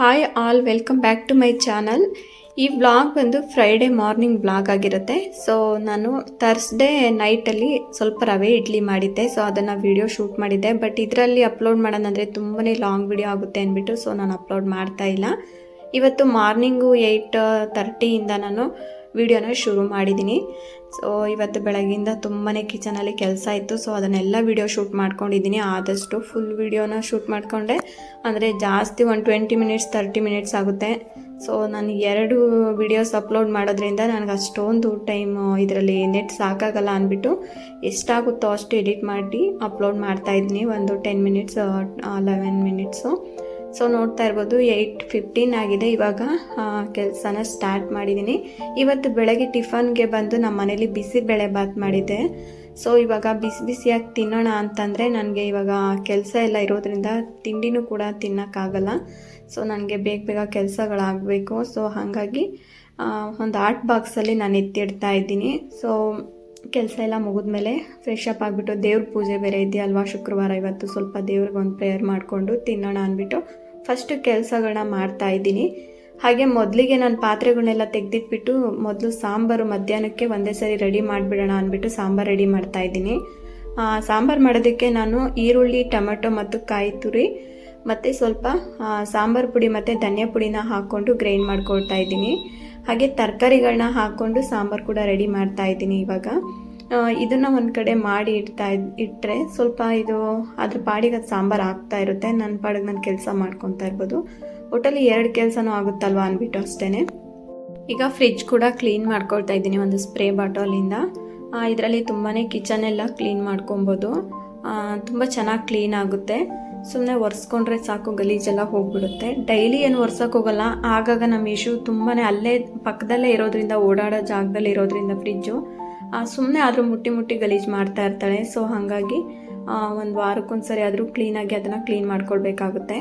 Hi all, welcome back to my channel. ಈ vlog ಬಂದು Friday morning vlog ಆಗಿರುತ್ತೆ. So ನಾನು ಥರ್ಸ್ಡೇ ನೈಟಲ್ಲಿ ಸ್ವಲ್ಪ ರವೆ ಇಡ್ಲಿ ಮಾಡಿದ್ದೆ. ಸೊ ಅದನ್ನು ವಿಡಿಯೋ ಶೂಟ್ ಮಾಡಿದ್ದೆ. ಬಟ್ ಇದರಲ್ಲಿ ಅಪ್ಲೋಡ್ ಮಾಡೋಣಂದರೆ ತುಂಬಾ ಲಾಂಗ್ ವಿಡಿಯೋ ಆಗುತ್ತೆ ಅಂದ್ಬಿಟ್ಟು ಸೊ ನಾನು ಅಪ್ಲೋಡ್ ಮಾಡ್ತಾ ಇಲ್ಲ. ಇವತ್ತು ಮಾರ್ನಿಂಗು 8:30 ನಾನು ವಿಡಿಯೋನ ಶುರು ಮಾಡಿದ್ದೀನಿ. ಸೊ ಇವತ್ತು ಬೆಳಗ್ಗಿಂದ ತುಂಬಾ ಕಿಚನಲ್ಲಿ ಕೆಲಸ ಇತ್ತು. ಸೊ ಅದನ್ನೆಲ್ಲ ವಿಡಿಯೋ ಶೂಟ್ ಮಾಡ್ಕೊಂಡಿದ್ದೀನಿ. ಆದಷ್ಟು ಫುಲ್ ವಿಡಿಯೋನ ಶೂಟ್ ಮಾಡಿಕೊಂಡೆ ಅಂದರೆ ಜಾಸ್ತಿ ಒಂದು 20 ಮಿನಿಟ್ಸ್ 30 ಮಿನಿಟ್ಸ್ ಆಗುತ್ತೆ. ಸೊ ನಾನು 2 ವಿಡಿಯೋಸ್ ಅಪ್ಲೋಡ್ ಮಾಡೋದ್ರಿಂದ ನನಗೆ ಅಷ್ಟೊಂದು ಟೈಮ್ ಇದರಲ್ಲಿ ನೆಟ್ ಸಾಕಾಗಲ್ಲ ಅಂದ್ಬಿಟ್ಟು ಎಷ್ಟಾಗುತ್ತೋ ಅಷ್ಟು ಎಡಿಟ್ ಮಾಡಿ ಅಪ್ಲೋಡ್ ಮಾಡ್ತಾಯಿದ್ದೀನಿ. ಒಂದು 10 ಮಿನಿಟ್ಸ್ 11 ಮಿನಿಟ್ಸು. ಸೊ ನೋಡ್ತಾ ಇರ್ಬೋದು 8:15 ಆಗಿದೆ. ಇವಾಗ ಕೆಲಸನ ಸ್ಟಾರ್ಟ್ ಮಾಡಿದ್ದೀನಿ. ಇವತ್ತು ಬೆಳಗ್ಗೆ ಟಿಫನ್ಗೆ ಬಂದು ನಮ್ಮ ಮನೇಲಿ ಬಿಸಿಬೇಳೆ ಬಾತ್ ಮಾಡಿದ್ದೆ. ಸೊ ಇವಾಗ ಬಿಸಿಯಾಗಿ ತಿನ್ನೋಣ ಅಂತಂದರೆ ನನಗೆ ಇವಾಗ ಕೆಲಸ ಎಲ್ಲ ಇರೋದ್ರಿಂದ ತಿಂಡಿನೂ ಕೂಡ ತಿನ್ನೋಕ್ಕಾಗಲ್ಲ. ಸೊ ನನಗೆ ಬೇಗ ಕೆಲಸಗಳಾಗಬೇಕು. ಸೊ ಹಾಗಾಗಿ ಒಂದು ಆರ್ಟ್ ಬಾಕ್ಸಲ್ಲಿ ನಾನು ಎತ್ತಿಡ್ತಾ ಇದ್ದೀನಿ. ಸೊ ಕೆಲಸ ಎಲ್ಲ ಮುಗಿದ್ಮೇಲೆ ಫ್ರೆಶ್ ಅಪ್ ಆಗಿಬಿಟ್ಟು ದೇವ್ರ ಪೂಜೆ ಬೇರೆ ಇದೆಯಲ್ವಾ, ಶುಕ್ರವಾರ ಇವತ್ತು ಸ್ವಲ್ಪ ದೇವ್ರಿಗೆ ಒಂದು ಪ್ರೇಯರ್ ಮಾಡಿಕೊಂಡು ತಿನ್ನೋಣ ಅಂದ್ಬಿಟ್ಟು ಫಸ್ಟು ಕೆಲಸಗಳನ್ನ ಮಾಡ್ತಾ ಇದ್ದೀನಿ. ಹಾಗೆ ಮೊದಲಿಗೆ ನಾನು ಪಾತ್ರೆಗಳನ್ನೆಲ್ಲ ತೆಗೆದಿಟ್ಬಿಟ್ಟು ಮೊದಲು ಸಾಂಬಾರು ಮಧ್ಯಾಹ್ನಕ್ಕೆ ಒಂದೇ ಸರಿ ರೆಡಿ ಮಾಡಿಬಿಡೋಣ ಅಂದ್ಬಿಟ್ಟು ಸಾಂಬಾರು ರೆಡಿ ಮಾಡ್ತಾ ಇದ್ದೀನಿ. ಸಾಂಬಾರು ಮಾಡೋದಕ್ಕೆ ನಾನು ಈರುಳ್ಳಿ, ಟೊಮೆಟೊ ಮತ್ತು ಕಾಯಿ ತುರಿ ಮತ್ತು ಸ್ವಲ್ಪ ಸಾಂಬಾರು ಪುಡಿ ಮತ್ತು ಧನಿಯಾ ಪುಡಿನ ಹಾಕ್ಕೊಂಡು ಗ್ರೈಂಡ್ ಮಾಡ್ಕೊಳ್ತಾ ಇದ್ದೀನಿ. ಹಾಗೆ ತರಕಾರಿಗಳನ್ನ ಹಾಕ್ಕೊಂಡು ಸಾಂಬಾರು ಕೂಡ ರೆಡಿ ಮಾಡ್ತಾ ಇದ್ದೀನಿ. ಇವಾಗ ಇದನ್ನು ಒಂದು ಕಡೆ ಮಾಡಿ ಇಟ್ಟರೆ ಸ್ವಲ್ಪ ಇದು ಅದ್ರ ಪಾಡಿಗೆ ಅದು ಸಾಂಬಾರು ಆಗ್ತಾ ಇರುತ್ತೆ. ನನ್ನ ಪಾಡಿಗೆ ನಾನು ಕೆಲಸ ಮಾಡ್ಕೊತಾ ಇರ್ಬೋದು. ಒಟ್ಟಲ್ಲಿ 2 ಕೆಲಸನೂ ಆಗುತ್ತಲ್ವ ಅಂದ್ಬಿಟ್ಟು ಅಷ್ಟೇ. ಈಗ ಫ್ರಿಡ್ಜ್ ಕೂಡ ಕ್ಲೀನ್ ಮಾಡ್ಕೊಳ್ತಾ ಇದ್ದೀನಿ ಒಂದು ಸ್ಪ್ರೇ ಬಾಟಲಿಂದ. ಇದರಲ್ಲಿ ತುಂಬಾ ಕಿಚನ್ ಎಲ್ಲ ಕ್ಲೀನ್ ಮಾಡ್ಕೊಬೋದು. ತುಂಬ ಚೆನ್ನಾಗಿ ಕ್ಲೀನ್ ಆಗುತ್ತೆ. ಸುಮ್ಮನೆ ಒರೆಸ್ಕೊಂಡ್ರೆ ಸಾಕು, ಗಲೀಜೆಲ್ಲ ಹೋಗ್ಬಿಡುತ್ತೆ. ಡೈಲಿ ಏನು ಒರ್ಸೋಕೆ ಹೋಗಲ್ಲ. ಆಗಾಗ ನಮ್ಮ ಇಶ್ಯೂ ತುಂಬಾ ಅಲ್ಲೇ ಪಕ್ಕದಲ್ಲೇ ಇರೋದ್ರಿಂದ, ಓಡಾಡೋ ಜಾಗದಲ್ಲಿ ಇರೋದ್ರಿಂದ ಫ್ರಿಜ್ಜು ಸುಮ್ಮನೆ ಆದರೂ ಮುಟ್ಟಿ ಗಲೀಜು ಮಾಡ್ತಾ ಇರ್ತಾಳೆ. ಸೊ ಹಾಗಾಗಿ ಒಂದು ವಾರಕ್ಕೊಂದ್ಸರಿ ಆದರೂ ಕ್ಲೀನಾಗಿ ಅದನ್ನು ಕ್ಲೀನ್ ಮಾಡ್ಕೊಳ್ಬೇಕಾಗುತ್ತೆ.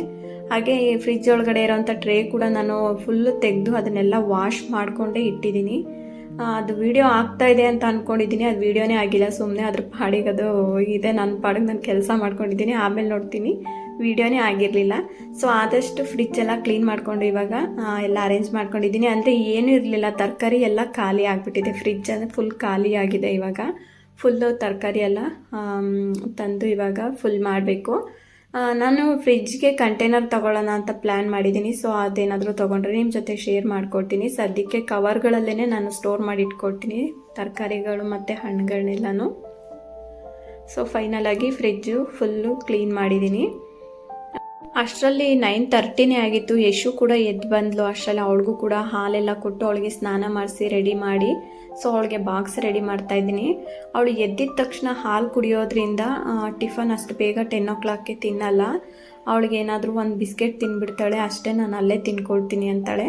ಹಾಗೆ ಫ್ರಿಜ್ ಒಳಗಡೆ ಇರೋಂಥ ಟ್ರೇ ಕೂಡ ನಾನು ಫುಲ್ಲು ತೆಗೆದು ಅದನ್ನೆಲ್ಲ ವಾಶ್ ಮಾಡಿಕೊಂಡೇ ಇಟ್ಟಿದ್ದೀನಿ. ಅದು ವಿಡಿಯೋ ಆಗ್ತಾ ಇದೆ ಅಂತ ಅಂದ್ಕೊಂಡಿದ್ದೀನಿ. ಅದು ವಿಡಿಯೋನೇ ಆಗಿಲ್ಲ, ಸುಮ್ಮನೆ ಅದ್ರ ಪಾಡಿಗೆ ಅದು ಇದೆ. ನನ್ನ ಪಾಡಿಗೆ ನಾನು ಕೆಲಸ ಮಾಡ್ಕೊಂಡಿದ್ದೀನಿ. ಆಮೇಲೆ ನೋಡ್ತೀನಿ ವಿಡಿಯೋನೇ ಆಗಿರಲಿಲ್ಲ. ಸೊ ಆದಷ್ಟು ಫ್ರಿಜ್ ಎಲ್ಲ ಕ್ಲೀನ್ ಮಾಡಿಕೊಂಡು ಇವಾಗ ಎಲ್ಲ ಅರೇಂಜ್ ಮಾಡ್ಕೊಂಡಿದ್ದೀನಿ. ಅಂದರೆ ಏನೂ ಇರಲಿಲ್ಲ, ತರಕಾರಿ ಎಲ್ಲ ಖಾಲಿ ಆಗಿಬಿಟ್ಟಿದೆ. ಫ್ರಿಜ್ ಅಂದರೆ ಫುಲ್ ಖಾಲಿ ಆಗಿದೆ. ಇವಾಗ ಫುಲ್ಲು ತರಕಾರಿ ಎಲ್ಲ ತಂದು ಇವಾಗ ಫುಲ್ ಮಾಡಬೇಕು. ನಾನು ಫ್ರಿಜ್ಗೆ ಕಂಟೈನರ್ ತೊಗೊಳ್ಳೋಣ ಅಂತ ಪ್ಲ್ಯಾನ್ ಮಾಡಿದ್ದೀನಿ. ಸೊ ಅದೇನಾದರೂ ತೊಗೊಂಡ್ರೆ ನಿಮ್ಮ ಜೊತೆ ಶೇರ್ ಮಾಡ್ಕೊಡ್ತೀನಿ. ಸದ್ಯಕ್ಕೆ ಕವರ್ಗಳಲ್ಲೇ ನಾನು ಸ್ಟೋರ್ ಮಾಡಿ ಇಟ್ಕೊಳ್ತೀನಿ ತರಕಾರಿಗಳು ಮತ್ತು ಹಣ್ಣುಗಳನ್ನೆಲ್ಲನೂ. ಸೊ ಫೈನಲಾಗಿ ಫ್ರಿಜ್ಜು ಫುಲ್ಲು ಕ್ಲೀನ್ ಮಾಡಿದ್ದೀನಿ. ಅಷ್ಟರಲ್ಲಿ 9:30 ಆಗಿತ್ತು. ಯಶು ಕೂಡ ಎದ್ದು ಬಂದಳು. ಅಷ್ಟರಲ್ಲಿ ಅವಳಿಗೂ ಕೂಡ ಹಾಲೆಲ್ಲ ಕೊಟ್ಟು ಅವಳಿಗೆ ಸ್ನಾನ ಮಾಡಿಸಿ ರೆಡಿ ಮಾಡಿ ಸೊ ಅವಳಿಗೆ ಬಾಕ್ಸ್ ರೆಡಿ ಮಾಡ್ತಾಯಿದ್ದೀನಿ. ಅವಳು ಎದ್ದಿದ ತಕ್ಷಣ ಹಾಲು ಕುಡಿಯೋದ್ರಿಂದ ಟಿಫನ್ ಅಷ್ಟು ಬೇಗ 10 o'clockಗೆ ತಿನ್ನಲ್ಲ. ಅವಳಿಗೆ ಏನಾದರೂ ಒಂದು ಬಿಸ್ಕೆಟ್ ತಿಂದ್ಬಿಡ್ತಾಳೆ, ಅಷ್ಟೇ ನಾನು ಅಲ್ಲೇ ತಿನ್ಕೊಳ್ತೀನಿ ಅಂತಾಳೆ.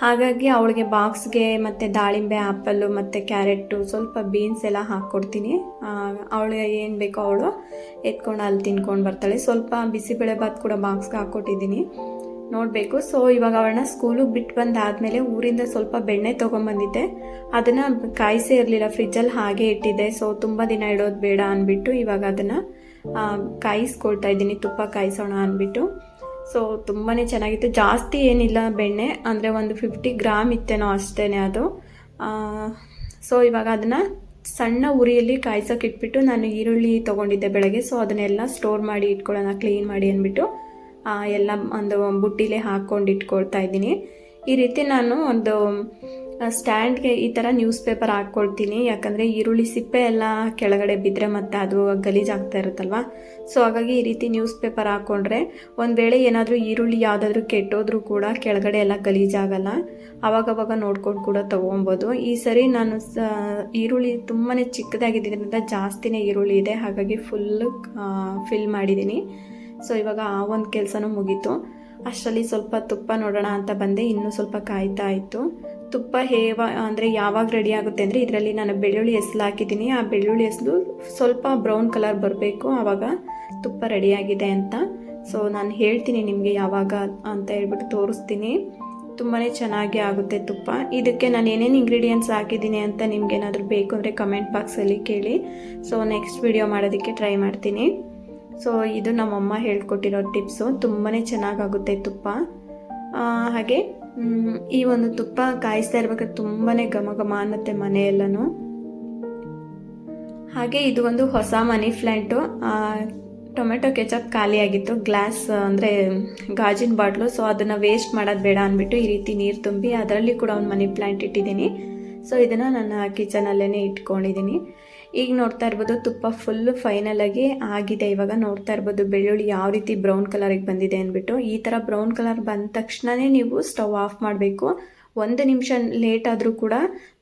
ಹಾಗಾಗಿ ಅವಳಿಗೆ ಬಾಕ್ಸ್ಗೆ ಮತ್ತು ದಾಳಿಂಬೆ, ಆ್ಯಪಲ್ಲು ಮತ್ತು ಕ್ಯಾರೆಟು, ಸ್ವಲ್ಪ ಬೀನ್ಸ್ ಎಲ್ಲ ಹಾಕ್ಕೊಡ್ತೀನಿ. ಅವಳಿಗೆ ಏನು ಬೇಕೋ ಅವಳು ಎತ್ಕೊಂಡು ಅಲ್ಲಿ ತಿನ್ಕೊಂಡು ಬರ್ತಾಳೆ. ಸ್ವಲ್ಪ ಬಿಸಿಬೇಳೆ ಬಾತ್ ಕೂಡ ಬಾಕ್ಸ್ಗೆ ಹಾಕ್ಕೊಟ್ಟಿದ್ದೀನಿ, ನೋಡಬೇಕು. ಸೊ ಇವಾಗ ಅವಳನ್ನ ಸ್ಕೂಲಿಗೆ ಬಿಟ್ಟು ಬಂದಾದಮೇಲೆ ಊರಿಂದ ಸ್ವಲ್ಪ ಬೆಣ್ಣೆ ತೊಗೊಂಬಂದಿದ್ದೆ. ಅದನ್ನು ಕಾಯಿಸೇ ಇರಲಿಲ್ಲ, ಫ್ರಿಜ್ಜಲ್ಲಿ ಹಾಗೆ ಇಟ್ಟಿದ್ದೆ. ಸೊ ತುಂಬ ದಿನ ಇಡೋದು ಬೇಡ ಅಂದ್ಬಿಟ್ಟು ಇವಾಗ ಅದನ್ನು ಕಾಯಿಸ್ಕೊಳ್ತಾ ಇದ್ದೀನಿ, ತುಪ್ಪ ಕಾಯಿಸೋಣ ಅಂದ್ಬಿಟ್ಟು. ಸೊ ತುಂಬಾ ಚೆನ್ನಾಗಿತ್ತು. ಜಾಸ್ತಿ ಏನಿಲ್ಲ ಬೆಣ್ಣೆ, ಅಂದರೆ ಒಂದು 50 ಗ್ರಾಮ್ ಇತ್ತೇನೋ ಅಷ್ಟೇ ಅದು. ಸೊ ಇವಾಗ ಅದನ್ನು ಸಣ್ಣ ಉರಿಯಲ್ಲಿ ಕಾಯಿಸೋಕೆ ಇಟ್ಬಿಟ್ಟು ನಾನು ಈರುಳ್ಳಿ ತೊಗೊಂಡಿದ್ದೆ ಬೆಳಗ್ಗೆ. ಸೊ ಅದನ್ನೆಲ್ಲ ಸ್ಟೋರ್ ಮಾಡಿ ಇಟ್ಕೊಳ್ಳೋಣ, ಕ್ಲೀನ್ ಮಾಡಿ ಅಂದ್ಬಿಟ್ಟು ಎಲ್ಲ ಒಂದು ಬುಟ್ಟಿಲೇ ಹಾಕ್ಕೊಂಡು ಇಟ್ಕೊಳ್ತಾ ಇದ್ದೀನಿ. ಈ ರೀತಿ ನಾನು ಒಂದು ಸ್ಟ್ಯಾಂಡ್ಗೆ ಈ ಥರ ನ್ಯೂಸ್ ಪೇಪರ್ ಹಾಕ್ಕೊಳ್ತೀನಿ. ಯಾಕಂದರೆ ಈರುಳ್ಳಿ ಸಿಪ್ಪೆ ಎಲ್ಲ ಕೆಳಗಡೆ ಬಿದ್ದರೆ ಮತ್ತು ಅದು ಗಲೀಜಾಗ್ತಾ ಇರುತ್ತಲ್ವ. ಸೊ ಹಾಗಾಗಿ ಈ ರೀತಿ ನ್ಯೂಸ್ ಪೇಪರ್ ಹಾಕ್ಕೊಂಡ್ರೆ ಒಂದು ವೇಳೆ ಏನಾದರೂ ಈರುಳ್ಳಿ ಯಾವುದಾದ್ರೂ ಕೆಟ್ಟೋದ್ರೂ ಕೂಡ ಕೆಳಗಡೆ ಎಲ್ಲ ಗಲೀಜಾಗಲ್ಲ. ಆವಾಗವಾಗ ನೋಡ್ಕೊಂಡು ಕೂಡ ತೊಗೊಬೋದು. ಈ ಸರಿ ನಾನು ಈರುಳ್ಳಿ ತುಂಬಾ ಚಿಕ್ಕದಾಗಿದ್ದರಿಂದ ಜಾಸ್ತಿನೇ ಈರುಳ್ಳಿ ಇದೆ, ಹಾಗಾಗಿ ಫುಲ್ಲು ಫಿಲ್ ಮಾಡಿದ್ದೀನಿ. ಸೊ ಇವಾಗ ಆ ಒಂದು ಕೆಲಸನೂ ಮುಗೀತು. ಅಷ್ಟರಲ್ಲಿ ಸ್ವಲ್ಪ ತುಪ್ಪ ನೋಡೋಣ ಅಂತ ಬಂದೆ. ಇನ್ನೂ ಸ್ವಲ್ಪ ಕಾಯ್ತಾ ಇತ್ತು. ತುಪ್ಪ ಅಂದರೆ ಯಾವಾಗ ರೆಡಿ ಆಗುತ್ತೆ ಅಂದರೆ ಇದರಲ್ಲಿ ನಾನು ಬೆಳ್ಳುಳ್ಳಿ ಎಸ್ಲು ಹಾಕಿದ್ದೀನಿ. ಆ ಬೆಳ್ಳುಳ್ಳಿ ಎಸ್ಲು ಸ್ವಲ್ಪ ಬ್ರೌನ್ ಕಲರ್ ಬರಬೇಕು, ಆವಾಗ ತುಪ್ಪ ರೆಡಿಯಾಗಿದೆ ಅಂತ. ಸೊ ನಾನು ಹೇಳ್ತೀನಿ ನಿಮಗೆ ಯಾವಾಗ ಅಂತ ಹೇಳ್ಬಿಟ್ಟು ತೋರಿಸ್ತೀನಿ. ತುಂಬಾ ಚೆನ್ನಾಗಿ ಆಗುತ್ತೆ ತುಪ್ಪ. ಇದಕ್ಕೆ ನಾನು ಏನೇನು ಇಂಗ್ರೀಡಿಯೆಂಟ್ಸ್ ಹಾಕಿದ್ದೀನಿ ಅಂತ ನಿಮ್ಗೇನಾದರೂ ಬೇಕು ಅಂದರೆ ಕಮೆಂಟ್ ಬಾಕ್ಸಲ್ಲಿ ಕೇಳಿ. ಸೊ ನೆಕ್ಸ್ಟ್ ವಿಡಿಯೋ ಮಾಡೋದಕ್ಕೆ ಟ್ರೈ ಮಾಡ್ತೀನಿ. ಸೊ ಇದು ನಮ್ಮಮ್ಮ ಹೇಳ್ಕೊಟ್ಟಿರೋ ಟಿಪ್ಸು. ತುಂಬಾ ಚೆನ್ನಾಗಾಗುತ್ತೆ ತುಪ್ಪ. ಹಾಗೆ ಈ ಒಂದು ತುಪ್ಪ ಕಾಯಿಸ್ತಾ ಇರ್ಬೇಕಾದ್ರೆ ತುಂಬಾ ಘಮ ಘಮ ಅನ್ನತ್ತೆ ಮನೆಯೆಲ್ಲನೂ. ಹಾಗೆ ಇದು ಒಂದು ಹೊಸ ಮನಿ ಪ್ಲ್ಯಾಂಟು. ಟೊಮೆಟೊ ಕೆಚಪ್ ಖಾಲಿಯಾಗಿತ್ತು, ಗ್ಲಾಸ್ ಅಂದರೆ ಗಾಜಿನ ಬಾಟ್ಲು. ಸೊ ಅದನ್ನು ವೇಸ್ಟ್ ಮಾಡೋದು ಬೇಡ ಅಂದ್ಬಿಟ್ಟು ಈ ರೀತಿ ನೀರು ತುಂಬಿ ಅದರಲ್ಲಿ ಕೂಡ ಒಂದು ಮನಿ ಪ್ಲ್ಯಾಂಟ್ ಇಟ್ಟಿದ್ದೀನಿ. ಸೊ ಇದನ್ನು ನನ್ನ ಕಿಚನಲ್ಲೇ ಇಟ್ಕೊಂಡಿದ್ದೀನಿ. ಈಗ ನೋಡ್ತಾ ಇರ್ಬೋದು ತುಪ್ಪ ಫುಲ್ಲು ಫೈನಲಾಗಿ ಆಗಿದೆ. ಇವಾಗ ನೋಡ್ತಾ ಇರ್ಬೋದು ಬೆಳ್ಳುಳ್ಳಿ ಯಾವ ರೀತಿ ಬ್ರೌನ್ ಕಲರಿಗೆ ಬಂದಿದೆ ಅಂದ್ಬಿಟ್ಟು. ಈ ಥರ ಬ್ರೌನ್ ಕಲರ್ ಬಂದ ತಕ್ಷಣವೇ ನೀವು ಸ್ಟವ್ ಆಫ್ ಮಾಡಬೇಕು. 1 ನಿಮಿಷ ಲೇಟ್ ಆದರೂ ಕೂಡ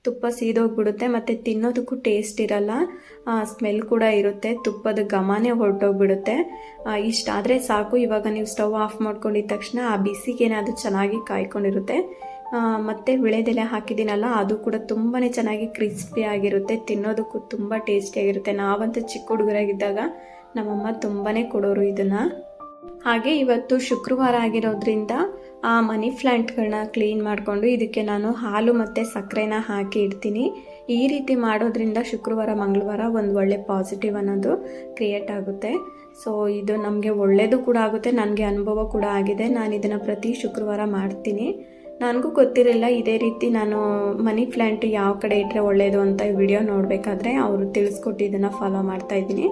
ತುಪ್ಪ ಸೀದೋಗ್ಬಿಡುತ್ತೆ ಮತ್ತು ತಿನ್ನೋದಕ್ಕೂ ಟೇಸ್ಟ್ ಇರಲ್ಲ, ಸ್ಮೆಲ್ ಕೂಡ ಇರುತ್ತೆ, ತುಪ್ಪದ ಘಮನೇ ಹೊರಟೋಗ್ಬಿಡುತ್ತೆ. ಇಷ್ಟಾದರೆ ಸಾಕು. ಇವಾಗ ನೀವು ಸ್ಟವ್ ಆಫ್ ಮಾಡ್ಕೊಂಡಿದ್ದ ತಕ್ಷಣ ಆ ಬಿಸಿಗೆ ಏನಾದರೂ ಚೆನ್ನಾಗಿ ಕಾಯ್ಕೊಂಡಿರುತ್ತೆ. ಮತ್ತು ವಿಳೆದೆಲೆ ಹಾಕಿದ್ದೀನಲ್ಲ ಅದು ಕೂಡ ತುಂಬಾ ಚೆನ್ನಾಗಿ ಕ್ರಿಸ್ಪಿ ಆಗಿರುತ್ತೆ, ತಿನ್ನೋದಕ್ಕೂ ತುಂಬ ಟೇಸ್ಟಿಯಾಗಿರುತ್ತೆ. ನಾವಂತೂ ಚಿಕ್ಕ ಹುಡುಗರಾಗಿದ್ದಾಗ ನಮ್ಮಮ್ಮ ತುಂಬಾ ಕೊಡೋರು ಇದನ್ನು. ಹಾಗೆ ಇವತ್ತು ಶುಕ್ರವಾರ ಆಗಿರೋದ್ರಿಂದ ಆ ಮನಿ ಪ್ಲ್ಯಾಂಟ್ಗಳನ್ನ ಕ್ಲೀನ್ ಮಾಡಿಕೊಂಡು ಇದಕ್ಕೆ ನಾನು ಹಾಲು ಮತ್ತು ಸಕ್ಕರೆನ ಹಾಕಿ ಇಡ್ತೀನಿ. ಈ ರೀತಿ ಮಾಡೋದ್ರಿಂದ ಶುಕ್ರವಾರ ಮಂಗಳವಾರ ಒಂದು ಒಳ್ಳೆ ಪಾಸಿಟಿವ್ ಅನ್ನೋದು ಕ್ರಿಯೇಟ್ ಆಗುತ್ತೆ. ಸೊ ಇದು ನಮಗೆ ಒಳ್ಳೆಯದು ಕೂಡ ಆಗುತ್ತೆ, ನನಗೆ ಅನುಭವ ಕೂಡ ಆಗಿದೆ. ನಾನು ಇದನ್ನು ಪ್ರತಿ ಶುಕ್ರವಾರ ಮಾಡ್ತೀನಿ. ನನಗೂ ಗೊತ್ತಿರಲಿಲ್ಲ ಇದೇ ರೀತಿ ನಾನು ಮನಿ ಪ್ಲ್ಯಾಂಟ್ ಯಾವ ಕಡೆ ಇಟ್ಟರೆ ಒಳ್ಳೆಯದು ಅಂತ ವಿಡಿಯೋ ನೋಡಬೇಕಾದ್ರೆ ಅವರು ತಿಳಿಸ್ಕೊಟ್ಟು ಇದನ್ನು ಫಾಲೋ ಮಾಡ್ತಾಯಿದ್ದೀನಿ.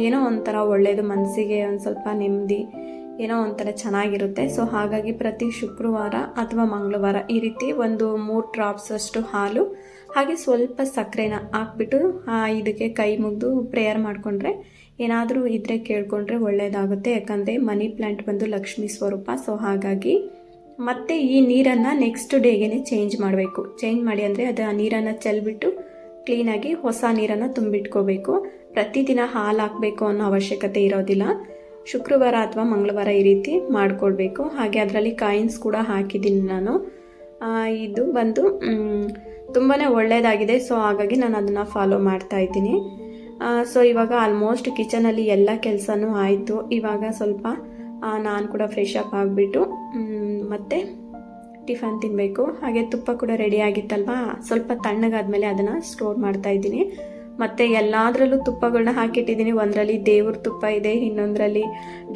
ಏನೋ ಒಂಥರ ಒಳ್ಳೆಯದು, ಮನಸ್ಸಿಗೆ ಒಂದು ಸ್ವಲ್ಪ ನೆಮ್ಮದಿ, ಏನೋ ಒಂಥರ ಚೆನ್ನಾಗಿರುತ್ತೆ. ಸೊ ಹಾಗಾಗಿ ಪ್ರತಿ ಶುಕ್ರವಾರ ಅಥವಾ ಮಂಗಳವಾರ ಈ ರೀತಿ ಒಂದು 3 ಡ್ರಾಪ್ಸ್ ಅಷ್ಟು ಹಾಲು ಹಾಗೆ ಸ್ವಲ್ಪ ಸಕ್ಕರೆನ ಹಾಕ್ಬಿಟ್ಟು ಇದಕ್ಕೆ ಕೈ ಮುಗಿದು ಪ್ರೇಯರ್ ಮಾಡಿಕೊಂಡ್ರೆ ಏನಾದರೂ ಇದ್ದರೆ ಕೇಳಿಕೊಂಡ್ರೆ ಒಳ್ಳೆಯದಾಗುತ್ತೆ. ಯಾಕಂದರೆ ಮನಿ ಪ್ಲ್ಯಾಂಟ್ ಬಂದು ಲಕ್ಷ್ಮೀ ಸ್ವರೂಪ. ಸೊ ಹಾಗಾಗಿ ಮತ್ತು ಈ ನೀರನ್ನು ನೆಕ್ಸ್ಟ್ ಡೇಗೆ ಚೇಂಜ್ ಮಾಡಬೇಕು. ಚೇಂಜ್ ಮಾಡಿ ಅಂದರೆ ಅದು ಆ ನೀರನ್ನು ಚೆಲ್ಬಿಟ್ಟು ಕ್ಲೀನಾಗಿ ಹೊಸ ನೀರನ್ನು ತುಂಬಿಟ್ಕೋಬೇಕು. ಪ್ರತಿದಿನ ಹಾಲು ಹಾಕಬೇಕು ಅನ್ನೋ ಅವಶ್ಯಕತೆ ಇರೋದಿಲ್ಲ. ಶುಕ್ರವಾರ ಅಥವಾ ಮಂಗಳವಾರ ಈ ರೀತಿ ಮಾಡಿಕೊಡ್ಬೇಕು. ಹಾಗೆ ಅದರಲ್ಲಿ ಕಾಯಿನ್ಸ್ ಕೂಡ ಹಾಕಿದ್ದೀನಿ ನಾನು. ಇದು ಬಂದು ತುಂಬಾ ಒಳ್ಳೆಯದಾಗಿದೆ. ಸೊ ಹಾಗಾಗಿ ನಾನು ಅದನ್ನು ಫಾಲೋ ಮಾಡ್ತಾ ಇದ್ದೀನಿ. ಸೊ ಇವಾಗ ಆಲ್ಮೋಸ್ಟ್ ಕಿಚನಲ್ಲಿ ಎಲ್ಲ ಕೆಲಸನೂ ಆಯಿತು. ಇವಾಗ ಸ್ವಲ್ಪ ನಾನು ಕೂಡ ಫ್ರೆಶ್ ಅಪ್ ಆಗಿಬಿಟ್ಟು ಮತ್ತು ಟಿಫನ್ ತಿನ್ನಬೇಕು. ಹಾಗೆ ತುಪ್ಪ ಕೂಡ ರೆಡಿ ಆಗಿತ್ತಲ್ವ, ಸ್ವಲ್ಪ ತಣ್ಣಗಾದ್ಮೇಲೆ ಅದನ್ನು ಸ್ಟೋರ್ ಮಾಡ್ತಾ ಇದ್ದೀನಿ. ಮತ್ತು ಎಲ್ಲದರಲ್ಲೂ ತುಪ್ಪಗಳನ್ನ ಹಾಕಿಟ್ಟಿದ್ದೀನಿ. ಒಂದರಲ್ಲಿ ದೇವ್ರ ತುಪ್ಪ ಇದೆ, ಇನ್ನೊಂದರಲ್ಲಿ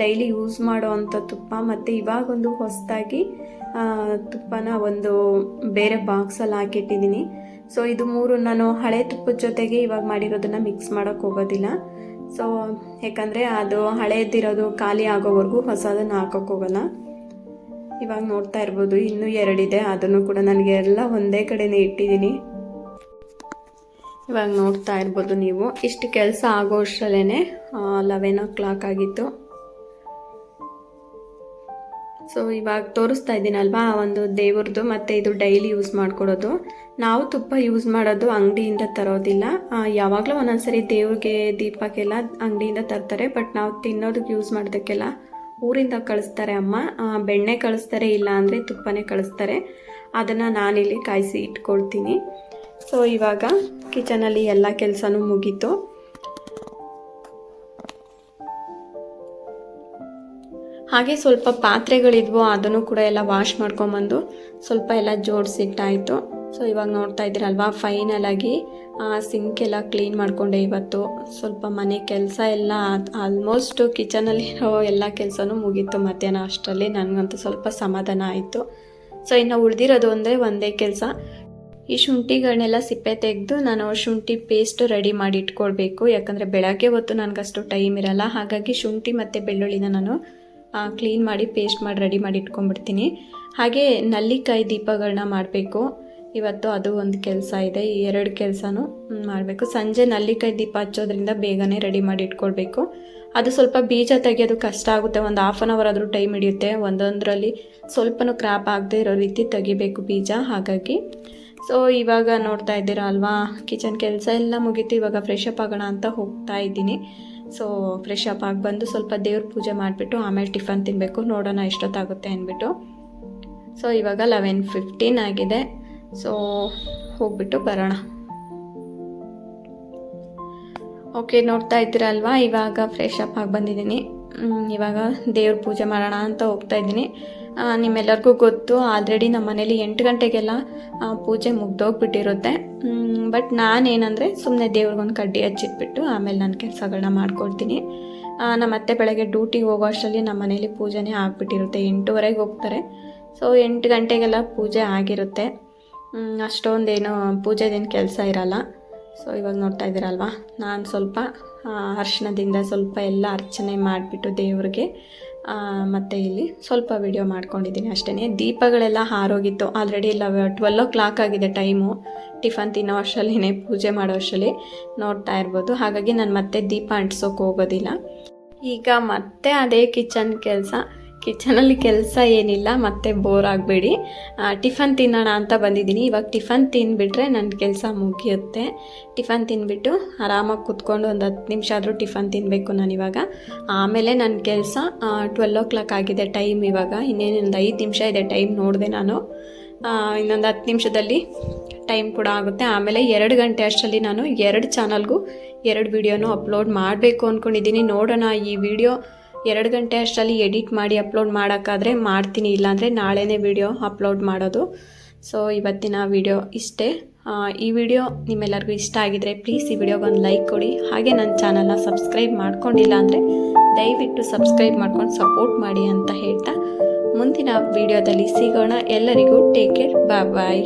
ಡೈಲಿ ಯೂಸ್ ಮಾಡೋ ಅಂಥ ತುಪ್ಪ, ಮತ್ತು ಇವಾಗೊಂದು ಹೊಸದಾಗಿ ತುಪ್ಪನ ಒಂದು ಬೇರೆ ಬಾಕ್ಸಲ್ಲಿ ಹಾಕಿಟ್ಟಿದ್ದೀನಿ. ಸೊ ಇದು 3 ನಾನು ಹಳೆ ತುಪ್ಪದ ಜೊತೆಗೆ ಇವಾಗ ಮಾಡಿರೋದನ್ನು ಮಿಕ್ಸ್ ಮಾಡೋಕ್ಕೆ ಹೋಗೋದಿಲ್ಲ. ಸೊ ಯಾಕಂದರೆ ಅದು ಹಳೇದಿರೋದು ಖಾಲಿ ಆಗೋವರೆಗೂ ಹೊಸದನ್ನು ಹಾಕೋಕ್ಕೆ ಹೋಗೋಲ್ಲ. ಇವಾಗ ನೋಡ್ತಾ ಇರ್ಬೋದು ಇನ್ನೂ 2 ಇದೆ, ಅದನ್ನು ಕೂಡ ನನಗೆ ಎಲ್ಲ ಒಂದೇ ಕಡೆನೇ ಇಟ್ಟಿದ್ದೀನಿ. ಇವಾಗ ನೋಡ್ತಾ ಇರ್ಬೋದು ನೀವು, ಇಷ್ಟು ಕೆಲಸ ಆಗೋ ಅಷ್ಟರಲ್ಲೇ 11 o'clock ಆಗಿತ್ತು. ಸೊ ಇವಾಗ ತೋರಿಸ್ತಾ ಇದ್ದೀನಲ್ವಾ ಒಂದು ದೇವ್ರದ್ದು, ಮತ್ತು ಇದು ಡೈಲಿ ಯೂಸ್ ಮಾಡ್ಕೊಡೋದು. ನಾವು ತುಪ್ಪ ಯೂಸ್ ಮಾಡೋದು ಅಂಗಡಿಯಿಂದ ತರೋದಿಲ್ಲ. ಯಾವಾಗಲೂ ಒಂದೊಂದ್ಸರಿ ದೇವ್ರಿಗೆ ದೀಪಕ್ಕೆಲ್ಲ ಅಂಗಡಿಯಿಂದ ತರ್ತಾರೆ. ಬಟ್ ನಾವು ತಿನ್ನೋದಕ್ಕೆ ಯೂಸ್ ಮಾಡೋದಕ್ಕೆಲ್ಲ ಊರಿಂದ ಕಳಿಸ್ತಾರೆ ಅಮ್ಮ. ಬೆಣ್ಣೆ ಕಳಿಸ್ತಾರೆ, ಇಲ್ಲ ಅಂದರೆ ತುಪ್ಪನೇ ಕಳಿಸ್ತಾರೆ. ಅದನ್ನು ನಾನಿಲ್ಲಿ ಕಾಯಿಸಿ ಇಟ್ಕೊಳ್ತೀನಿ. ಸೊ ಇವಾಗ ಕಿಚನಲ್ಲಿ ಎಲ್ಲ ಕೆಲಸನೂ ಮುಗೀತು. ಹಾಗೆ ಸ್ವಲ್ಪ ಪಾತ್ರೆಗಳಿದ್ವು, ಅದನ್ನು ಕೂಡ ಎಲ್ಲ ವಾಶ್ ಮಾಡ್ಕೊಂಬಂದು ಸ್ವಲ್ಪ ಎಲ್ಲ ಜೋಡಿಸಿಟ್ಟಾಯಿತು. ಸೊ ಇವಾಗ ನೋಡ್ತಾ ಇದ್ದೀರಲ್ವಾ ಫೈನಲಾಗಿ ಸಿಂಕ್ ಎಲ್ಲ ಕ್ಲೀನ್ ಮಾಡಿಕೊಂಡೆ. ಇವತ್ತು ಸ್ವಲ್ಪ ಮನೆ ಕೆಲಸ ಎಲ್ಲ ಆಲ್ಮೋಸ್ಟ್ ಕಿಚನಲ್ಲಿರೋ ಎಲ್ಲ ಕೆಲಸನೂ ಮುಗೀತು ಮಧ್ಯಾಹ್ನ ಅಷ್ಟರಲ್ಲಿ. ನನಗಂತೂ ಸ್ವಲ್ಪ ಸಮಾಧಾನ ಆಯಿತು. ಸೊ ಇನ್ನು ಉಳಿದಿರೋದು ಒಂದೇ ಕೆಲಸ, ಈ ಶುಂಠಿಗಳನ್ನೆಲ್ಲ ಸಿಪ್ಪೆ ತೆಗೆದು ನಾನು ಶುಂಠಿ ಪೇಸ್ಟ್ ರೆಡಿ ಮಾಡಿ ಇಟ್ಕೊಳ್ಬೇಕು. ಯಾಕಂದರೆ ಬೆಳಗ್ಗೆ ಹೊತ್ತು ನನಗಷ್ಟು ಟೈಮ್ ಇರಲ್ಲ. ಹಾಗಾಗಿ ಶುಂಠಿ ಮತ್ತು ಬೆಳ್ಳುಳ್ಳಿನ ನಾನು ಕ್ಲೀನ್ ಮಾಡಿ ಪೇಸ್ಟ್ ಮಾಡಿ ರೆಡಿ ಮಾಡಿ ಇಟ್ಕೊಂಡ್ಬಿಡ್ತೀನಿ. ಹಾಗೆ ನಲ್ಲಿಕಾಯಿ ದೀಪಗಳನ್ನ ಮಾಡಬೇಕು ಇವತ್ತು, ಅದು ಒಂದು ಕೆಲಸ ಇದೆ. ಈ 2 ಕೆಲಸನೂ ಮಾಡಬೇಕು. ಸಂಜೆ ನಲ್ಲಿಕಾಯಿ ದೀಪ ಹಚ್ಚೋದ್ರಿಂದ ಬೇಗನೆ ರೆಡಿ ಮಾಡಿ ಇಟ್ಕೊಳ್ಬೇಕು. ಅದು ಸ್ವಲ್ಪ ಬೀಜ ತೆಗೆಯೋದು ಕಷ್ಟ ಆಗುತ್ತೆ, ಒಂದು 1/2 hour ಆದರೂ ಟೈಮ್ ಹಿಡಿಯುತ್ತೆ. ಒಂದೊಂದರಲ್ಲಿ ಸ್ವಲ್ಪನೂ ಕ್ರ್ಯಾಪ್ ಆಗದೆ ಇರೋ ರೀತಿ ತೆಗಿಬೇಕು ಬೀಜ. ಹಾಗಾಗಿ ಸೊ ಇವಾಗ ನೋಡ್ತಾ ಇದ್ದೀರಾ ಅಲ್ವಾ, ಕಿಚನ್ ಕೆಲಸ ಎಲ್ಲ ಮುಗೀತು. ಇವಾಗ ಫ್ರೆಶ್ ಅಪ್ ಆಗೋಣ ಅಂತ ಹೋಗ್ತಾ ಇದ್ದೀನಿ. ಸೊ ಫ್ರೆಶ್ ಅಪ್ ಆಗಿ ಬಂದು ಸ್ವಲ್ಪ ದೇವ್ರ ಪೂಜೆ ಮಾಡಿಬಿಟ್ಟು ಆಮೇಲೆ ಟಿಫನ್ ತಿನ್ನಬೇಕು. ನೋಡೋಣ ಎಷ್ಟೊತ್ತಾಗುತ್ತೆ ಅಂದ್ಬಿಟ್ಟು. ಸೊ ಇವಾಗ 11:15 ಆಗಿದೆ. ಸೊ ಹೋಗ್ಬಿಟ್ಟು ಬರೋಣ. ಓಕೆ, ನೋಡ್ತಾ ಇದ್ದೀರಲ್ವಾ ಇವಾಗ ಫ್ರೆಶ್ ಅಪ್ ಆಗಿ ಬಂದಿದ್ದೀನಿ. ಇವಾಗ ದೇವ್ರ ಪೂಜೆ ಮಾಡೋಣ ಅಂತ ಹೋಗ್ತಾ ಇದ್ದೀನಿ. ನಿಮ್ಮೆಲ್ಲರಿಗೂ ಗೊತ್ತು, ಆಲ್ರೆಡಿ ನಮ್ಮ ಮನೇಲಿ 8 ಗಂಟೆಗೆಲ್ಲ ಪೂಜೆ ಮುಗ್ದೋಗ್ಬಿಟ್ಟಿರುತ್ತೆ. ಬಟ್ ನಾನೇನಂದರೆ ಸುಮ್ಮನೆ ದೇವ್ರಿಗೊಂದು ಕಡ್ಡಿ ಹಚ್ಚಿಟ್ಬಿಟ್ಟು ಆಮೇಲೆ ನನ್ನ ಕೆಲಸಗಳನ್ನ ಮಾಡ್ಕೊಳ್ತೀನಿ. ನಮ್ಮ ಅತ್ತೆ ಬೆಳಗ್ಗೆ ಡ್ಯೂಟಿಗೆ ಹೋಗೋ ಅಷ್ಟರಲ್ಲಿ ನಮ್ಮ ಮನೇಲಿ ಪೂಜೆನೇ ಆಗಿಬಿಟ್ಟಿರುತ್ತೆ. 8:30ಗೆ ಹೋಗ್ತಾರೆ. ಸೊ 8 ಗಂಟೆಗೆಲ್ಲ ಪೂಜೆ ಆಗಿರುತ್ತೆ. ಅಷ್ಟೊಂದೇನು ಪೂಜೆದೇನು ಕೆಲಸ ಇರಲ್ಲ. ಸೊ ಇವಾಗ ನೋಡ್ತಾ ಇದ್ದೀರಲ್ವ, ನಾನು ಸ್ವಲ್ಪ ಅರಿಶಿಣದಿಂದ ಸ್ವಲ್ಪ ಎಲ್ಲ ಅರ್ಚನೆ ಮಾಡಿಬಿಟ್ಟು ದೇವ್ರಿಗೆ ಮತ್ತು ಇಲ್ಲಿ ಸ್ವಲ್ಪ ವಿಡಿಯೋ ಮಾಡ್ಕೊಂಡಿದ್ದೀನಿ ಅಷ್ಟೇ. ದೀಪಗಳೆಲ್ಲ ಹಾರೋಗಿತ್ತು ಆಲ್ರೆಡಿ. 12 ಆಗಿದೆ ಟೈಮು. ಟಿಫನ್ ತಿನ್ನೋ ಅಷ್ಟರಲ್ಲಿನೇ ಪೂಜೆ ಮಾಡೋ ಅಷ್ಟರಲ್ಲಿ ನೋಡ್ತಾ ಇರ್ಬೋದು. ಹಾಗಾಗಿ ನಾನು ಮತ್ತೆ ದೀಪ ಅಂಟಿಸೋಕೆ ಹೋಗೋದಿಲ್ಲ. ಈಗ ಮತ್ತೆ ಅದೇ ಕಿಚನಲ್ಲಿ ಕೆಲಸ ಏನಿಲ್ಲ, ಮತ್ತೆ ಬೋರ್ ಆಗಬೇಡಿ. ಟಿಫನ್ ತಿನ್ನೋಣ ಅಂತ ಬಂದಿದ್ದೀನಿ. ಇವಾಗ ಟಿಫನ್ ತಿಂದುಬಿಟ್ರೆ ನನ್ನ ಕೆಲಸ ಮುಗಿಯುತ್ತೆ. ಟಿಫನ್ ತಿಂದುಬಿಟ್ಟು ಆರಾಮಾಗಿ ಕೂತ್ಕೊಂಡು ಒಂದು 10 ನಿಮಿಷ ಆದರೂ ಟಿಫನ್ ತಿನ್ನಬೇಕು ನಾನಿವಾಗ. ಆಮೇಲೆ ನನ್ನ ಕೆಲಸ 12 ಆಗಿದೆ ಟೈಮ್. ಇವಾಗ ಇನ್ನೇನೊಂದು 5 ನಿಮಿಷ ಇದೆ ಟೈಮ್. ನೋಡಿದೆ ನಾನು, ಇನ್ನೊಂದು 10 ನಿಮಿಷದಲ್ಲಿ ಟೈಮ್ ಕೂಡ ಆಗುತ್ತೆ. ಆಮೇಲೆ 2 ಗಂಟೆ ಅಷ್ಟರಲ್ಲಿ ನಾನು 2 ಚಾನಲ್ಗೂ 2 ವಿಡಿಯೋನೂ ಅಪ್ಲೋಡ್ ಮಾಡಬೇಕು ಅಂದ್ಕೊಂಡಿದ್ದೀನಿ. ನೋಡೋಣ, ಈ ವಿಡಿಯೋ 2 ಗಂಟೆ ಅಷ್ಟರಲ್ಲಿ ಎಡಿಟ್ ಮಾಡಿ ಅಪ್ಲೋಡ್ ಮಾಡೋಕ್ಕಾದರೆ ಮಾಡ್ತೀನಿ, ಇಲ್ಲಾಂದರೆ ನಾಳೆನೇ ವಿಡಿಯೋ ಅಪ್ಲೋಡ್ ಮಾಡೋದು. ಸೊ ಇವತ್ತಿನ ವಿಡಿಯೋ ಇಷ್ಟೇ. ಈ ವಿಡಿಯೋ ನಿಮ್ಮೆಲ್ಲರಿಗೂ ಇಷ್ಟ ಆಗಿದರೆ ಪ್ಲೀಸ್ ಈ ವಿಡಿಯೋಗೆ ಒಂದು ಲೈಕ್ ಕೊಡಿ. ಹಾಗೆ ನನ್ನ ಚಾನಲ್ನ ಸಬ್ಸ್ಕ್ರೈಬ್ ಮಾಡ್ಕೊಂಡಿಲ್ಲ ಅಂದರೆ ದಯವಿಟ್ಟು ಸಬ್ಸ್ಕ್ರೈಬ್ ಮಾಡ್ಕೊಂಡು ಸಪೋರ್ಟ್ ಮಾಡಿ ಅಂತ ಹೇಳ್ತಾ ಮುಂದಿನ ವಿಡಿಯೋದಲ್ಲಿ ಸಿಗೋಣ. ಎಲ್ಲರಿಗೂ ಟೇಕ್ ಕೇರ್, ಬಾಯ್.